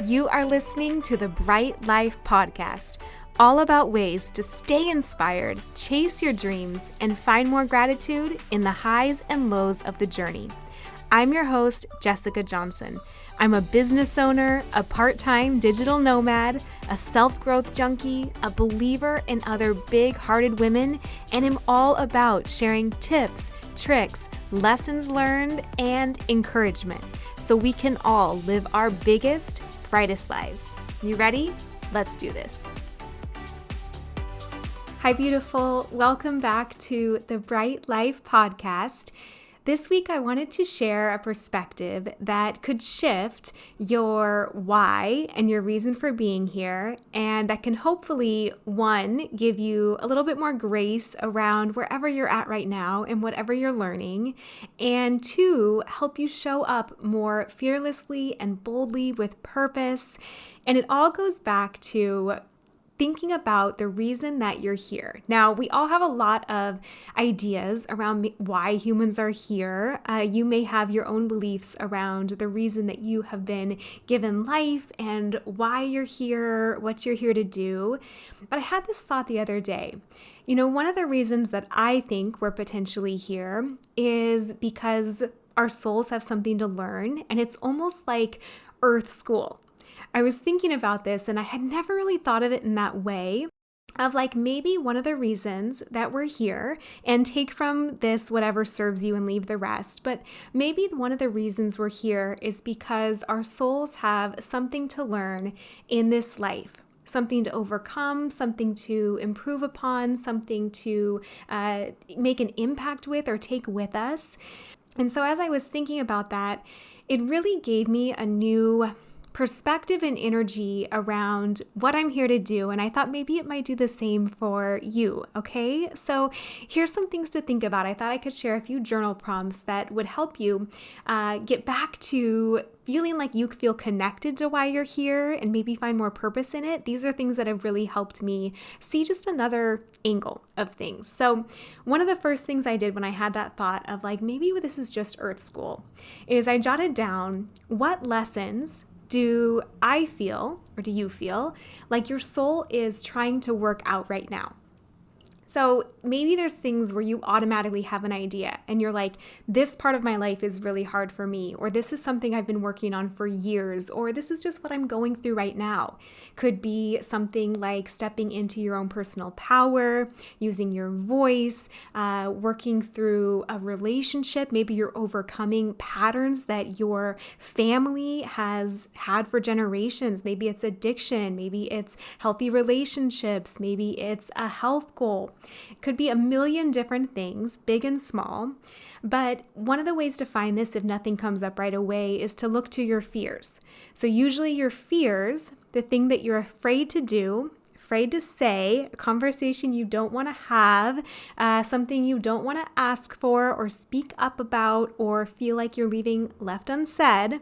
You are listening to the Bright Life Podcast, all about ways to stay inspired, chase your dreams, and find more gratitude in the highs and lows of the journey. I'm your host, Jessica Johnson. I'm a business owner, a part-time digital nomad, a self-growth junkie, a believer in other big-hearted women, and am all about sharing tips, tricks, lessons learned, and encouragement so we can all live our biggest, brightest lives. You ready? Let's do this. Hi, beautiful. Welcome back to the Bright Life Podcast. This week, I wanted to share a perspective that could shift your why and your reason for being here, and that can hopefully, one, give you a little bit more grace around wherever you're at right now and whatever you're learning, and two, help you show up more fearlessly and boldly with purpose. And it all goes back to thinking about the reason that you're here. Now, we all have a lot of ideas around why humans are here. You may have your own beliefs around the reason that you have been given life and why you're here, what you're here to do. But I had this thought the other day. You know, one of the reasons that I think we're potentially here is because our souls have something to learn, and it's almost like Earth School. I was thinking about this and I had never really thought of it in that way, of like maybe one of the reasons that we're here, and take from this whatever serves you and leave the rest, but maybe one of the reasons we're here is because our souls have something to learn in this life. Something to overcome, something to improve upon, something to make an impact with or take with us. And so as I was thinking about that, it really gave me a new perspective and energy around what I'm here to do. And I thought maybe it might do the same for you. Okay. So here's some things to think about. I thought I could share a few journal prompts that would help you get back to feeling like you feel connected to why you're here and maybe find more purpose in it. These are things that have really helped me see just another angle of things. So one of the first things I did when I had that thought of like, maybe this is just Earth School, is I jotted down what lessons do I feel, or do you feel, like your soul is trying to work out right now? So maybe there's things where you automatically have an idea and you're like, this part of my life is really hard for me, or this is something I've been working on for years, or this is just what I'm going through right now. Could be something like stepping into your own personal power, using your voice, working through a relationship. Maybe you're overcoming patterns that your family has had for generations. Maybe it's addiction, maybe it's healthy relationships, maybe it's a health goal. It could be a million different things, big and small. But one of the ways to find this, if nothing comes up right away, is to look to your fears. So usually your fears, the thing that you're afraid to do, afraid to say, a conversation you don't want to have, something you don't want to ask for or speak up about or feel like you're leaving left unsaid.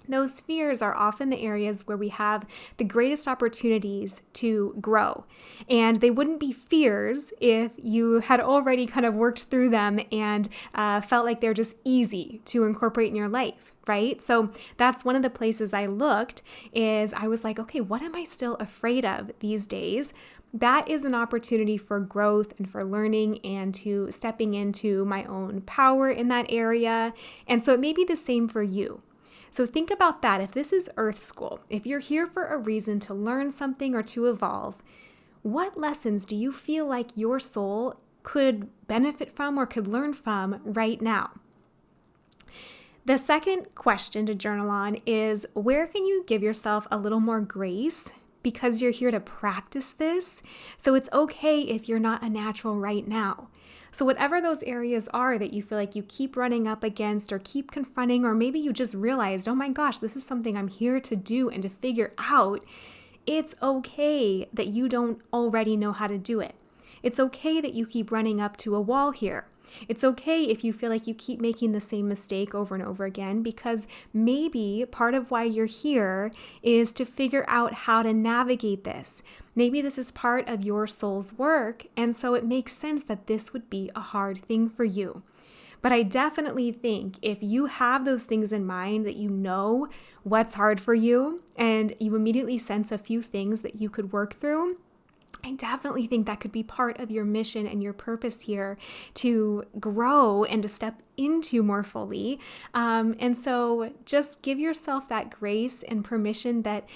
Those fears are often the areas where we have the greatest opportunities to grow. And they wouldn't be fears if you had already kind of worked through them and felt like they're just easy to incorporate in your life, right? So that's one of the places I looked, is I was like, okay, what am I still afraid of these days? That is an opportunity for growth and for learning and to stepping into my own power in that area. And so it may be the same for you. So think about that. If this is Earth School, if you're here for a reason to learn something or to evolve, what lessons do you feel like your soul could benefit from or could learn from right now? The second question to journal on is, where can you give yourself a little more grace because you're here to practice this? So it's okay if you're not a natural right now. So whatever those areas are that you feel like you keep running up against or keep confronting, or maybe you just realized, oh my gosh, this is something I'm here to do and to figure out, it's okay that you don't already know how to do it. It's okay that you keep running up to a wall here. It's okay if you feel like you keep making the same mistake over and over again, because maybe part of why you're here is to figure out how to navigate this. Maybe this is part of your soul's work, and so it makes sense that this would be a hard thing for you. But I definitely think if you have those things in mind, that you know what's hard for you and you immediately sense a few things that you could work through, I definitely think that could be part of your mission and your purpose here to grow and to step into more fully. And so just give yourself that grace and permission that,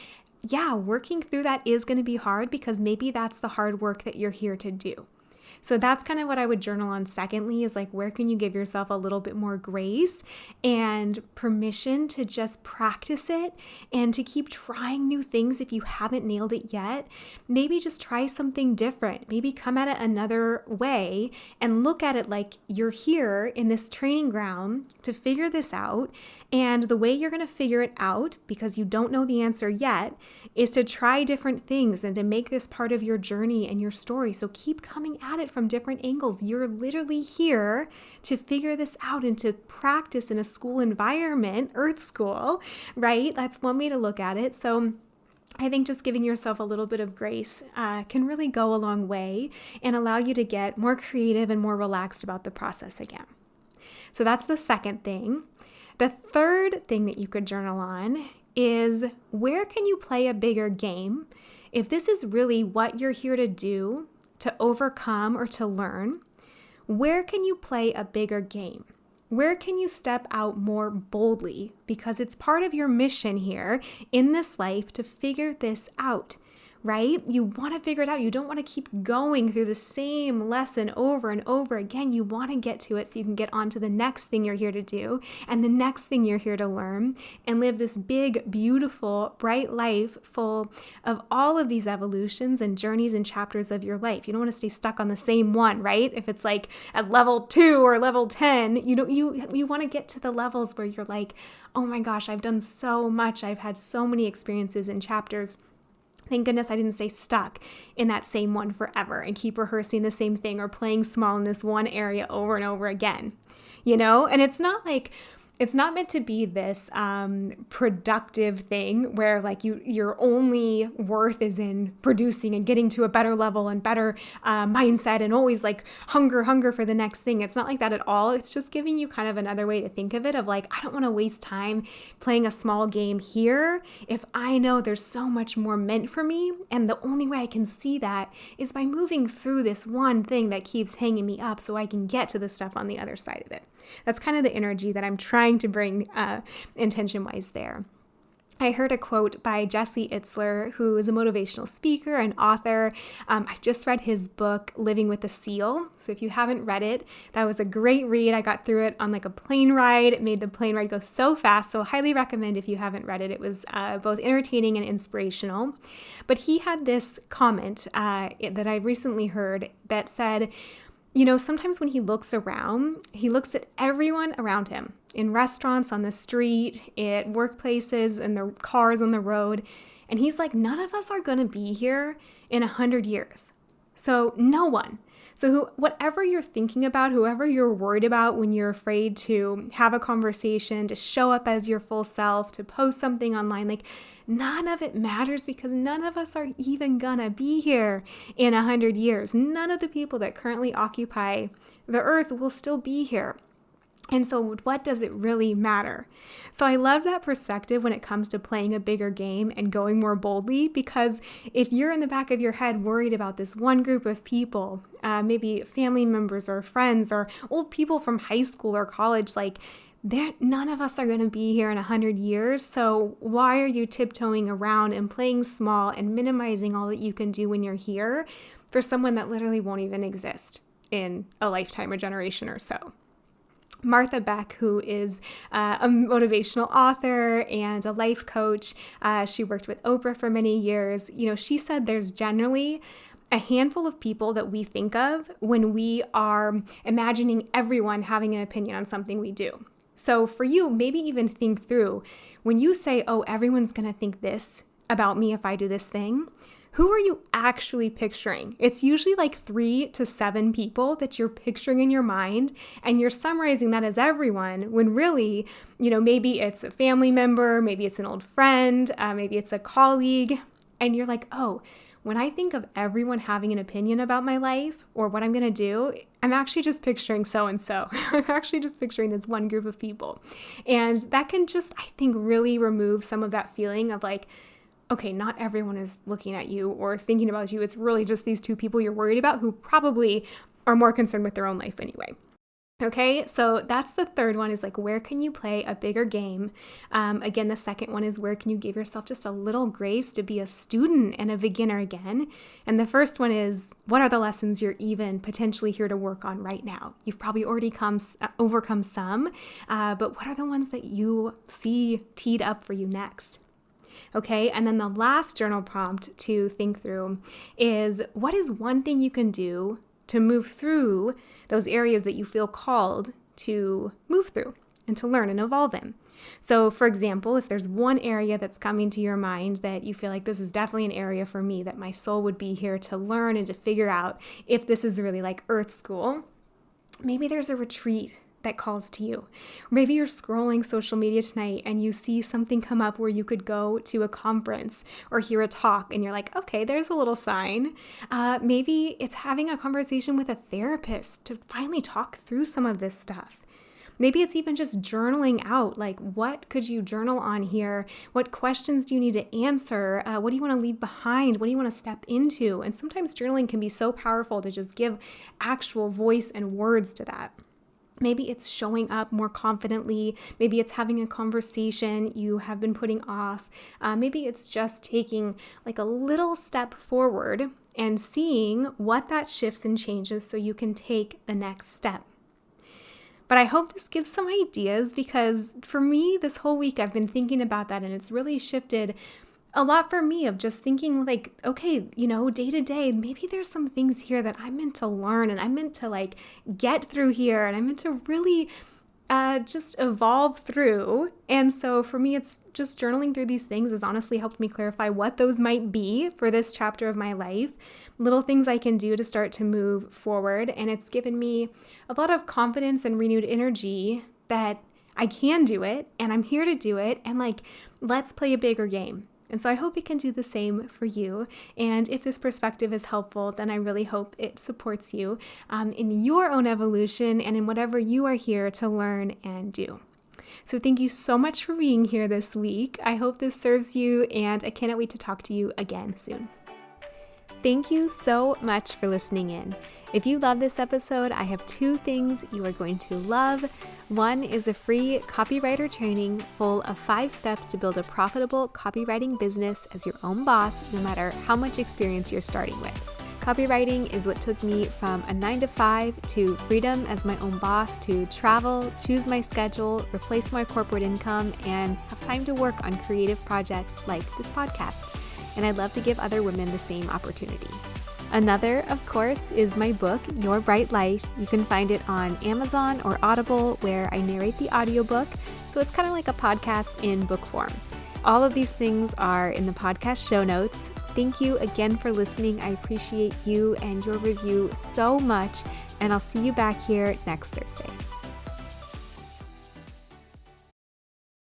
yeah, working through that is going to be hard, because maybe that's the hard work that you're here to do. So that's kind of what I would journal on secondly, is like, where can you give yourself a little bit more grace and permission to just practice it and to keep trying new things if you haven't nailed it yet. Maybe just try something different. Maybe come at it another way and look at it like you're here in this training ground to figure this out. And the way you're going to figure it out, because you don't know the answer yet, is to try different things and to make this part of your journey and your story. So keep coming at it from different angles. You're literally here to figure this out and to practice in a school environment, Earth School, right? That's one way to look at it. So I think just giving yourself a little bit of grace can really go a long way and allow you to get more creative and more relaxed about the process again. So that's the second thing. The third thing that you could journal on is, where can you play a bigger game? If this is really what you're here to do, to overcome or to learn, where can you play a bigger game? Where can you step out more boldly? Because it's part of your mission here in this life to figure this out, right? You want to figure it out. You don't want to keep going through the same lesson over and over again. You want to get to it so you can get on to the next thing you're here to do and the next thing you're here to learn and live this big, beautiful, bright life full of all of these evolutions and journeys and chapters of your life. You don't want to stay stuck on the same one, right? If it's like at level 2 or level 10, you want to get to the levels where you're like, oh my gosh, I've done so much. I've had so many experiences and chapters. Thank goodness I didn't stay stuck in that same one forever and keep rehearsing the same thing or playing small in this one area over and over again, And it's not meant to be this productive thing where like your only worth is in producing and getting to a better level and better mindset and always like hunger for the next thing. It's not like that at all. It's just giving you kind of another way to think of it, of like, I don't want to waste time playing a small game here if I know there's so much more meant for me. And the only way I can see that is by moving through this one thing that keeps hanging me up so I can get to the stuff on the other side of it. That's kind of the energy that I'm trying to bring intention-wise there. I heard a quote by Jesse Itzler, who is a motivational speaker and author. I just read his book, Living with a Seal. So if you haven't read it, that was a great read. I got through it on like a plane ride. It made the plane ride go so fast. So highly recommend if you haven't read it. It was both entertaining and inspirational. But he had this comment that I recently heard that said, sometimes when he looks around, he looks at everyone around him in restaurants, on the street, at workplaces, and the cars on the road. And he's like, none of us are going to be here in 100 years. So no one. So whatever you're thinking about, whoever you're worried about when you're afraid to have a conversation, to show up as your full self, to post something online, like none of it matters, because none of us are even gonna be here in 100 years. None of the people that currently occupy the earth will still be here. And so what does it really matter? So I love that perspective when it comes to playing a bigger game and going more boldly, because if you're in the back of your head worried about this one group of people, maybe family members or friends or old people from high school or college, like none of us are going to be here in 100 years. So why are you tiptoeing around and playing small and minimizing all that you can do when you're here for someone that literally won't even exist in a lifetime or generation or so? Martha Beck, who is a motivational author and a life coach, she worked with Oprah for many years. She said there's generally a handful of people that we think of when we are imagining everyone having an opinion on something we do. So for you, maybe even think through when you say, oh, everyone's going to think this about me if I do this thing. Who are you actually picturing? It's usually like 3 to 7 people that you're picturing in your mind, and you're summarizing that as everyone, when really, maybe it's a family member, maybe it's an old friend, maybe it's a colleague, and you're like, oh, when I think of everyone having an opinion about my life or what I'm going to do, I'm actually just picturing so-and-so. I'm actually just picturing this one group of people. And that can just, I think, really remove some of that feeling of like, okay, not everyone is looking at you or thinking about you. It's really just these two people you're worried about who probably are more concerned with their own life anyway. Okay, so that's the third one, is like, where can you play a bigger game? Again, the second one is, where can you give yourself just a little grace to be a student and a beginner again? And the first one is, what are the lessons you're even potentially here to work on right now? You've probably already overcome some, but what are the ones that you see teed up for you next? Okay, and then the last journal prompt to think through is, what is one thing you can do to move through those areas that you feel called to move through and to learn and evolve in? So, for example, if there's one area that's coming to your mind that you feel like this is definitely an area for me that my soul would be here to learn and to figure out if this is really like Earth School, maybe there's a retreat that calls to you. Or maybe you're scrolling social media tonight and you see something come up where you could go to a conference or hear a talk and you're like, okay, there's a little sign. Maybe it's having a conversation with a therapist to finally talk through some of this stuff. Maybe it's even just journaling out, like, what could you journal on here? What questions do you need to answer? What do you want to leave behind? What do you want to step into? And sometimes journaling can be so powerful to just give actual voice and words to that. Maybe it's showing up more confidently. Maybe it's having a conversation you have been putting off. Maybe it's just taking like a little step forward and seeing what that shifts and changes so you can take the next step. But I hope this gives some ideas, because for me, this whole week I've been thinking about that, and it's really shifted a lot for me, of just thinking like, okay, day to day, maybe there's some things here that I'm meant to learn and I'm meant to like get through here, and I'm meant to really just evolve through. And so for me, it's just journaling through these things has honestly helped me clarify what those might be for this chapter of my life, little things I can do to start to move forward. And it's given me a lot of confidence and renewed energy that I can do it and I'm here to do it. And like, let's play a bigger game. And so I hope it can do the same for you. And if this perspective is helpful, then I really hope it supports you in your own evolution and in whatever you are here to learn and do. So thank you so much for being here this week. I hope this serves you, and I cannot wait to talk to you again soon. Thank you so much for listening in. If you love this episode, I have 2 things you are going to love. One is a free copywriter training full of 5 steps to build a profitable copywriting business as your own boss, no matter how much experience you're starting with. Copywriting is what took me from a 9-to-5 to freedom as my own boss, to travel, choose my schedule, replace my corporate income, and have time to work on creative projects like this podcast. And I'd love to give other women the same opportunity. Another, of course, is my book, Your Bright Life. You can find it on Amazon or Audible, where I narrate the audiobook, so it's kind of like a podcast in book form. All of these things are in the podcast show notes. Thank you again for listening. I appreciate you and your review so much, and I'll see you back here next Thursday.